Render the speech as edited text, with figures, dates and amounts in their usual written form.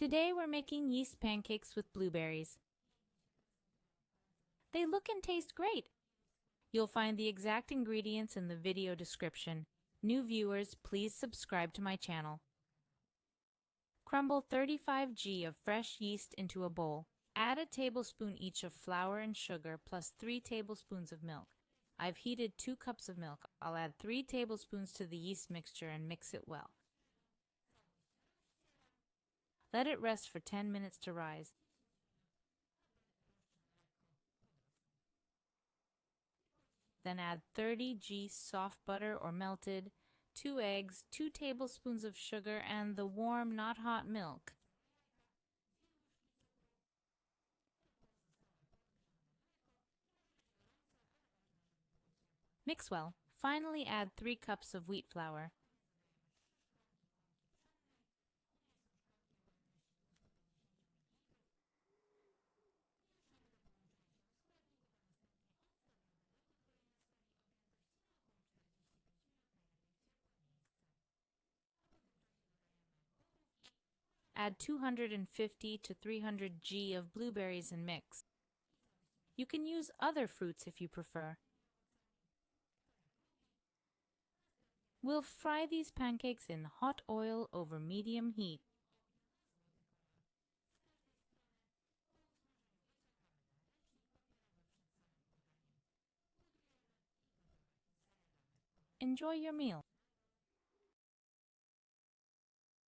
Today we're making yeast pancakes with blueberries. They look and taste great. You'll find the exact ingredients in the video description. New viewers, please subscribe to my channel. Crumble 35 g of fresh yeast into a bowl. Add a tablespoon each of flour and sugar plus 3 tablespoons of milk. I've heated 2 cups of milk. I'll add 3 tablespoons to the yeast mixture and mix it well. Let it rest for 10 minutes to rise. Then add 30 g soft butter or melted, 2 eggs, 2 tablespoons of sugar, and the warm, not hot milk. Mix well. Finally, add 3 cups of wheat flour. Add 250 to 300 g of blueberries and mix. You can use other fruits if you prefer. We'll fry these pancakes in hot oil over medium heat. Enjoy your meal.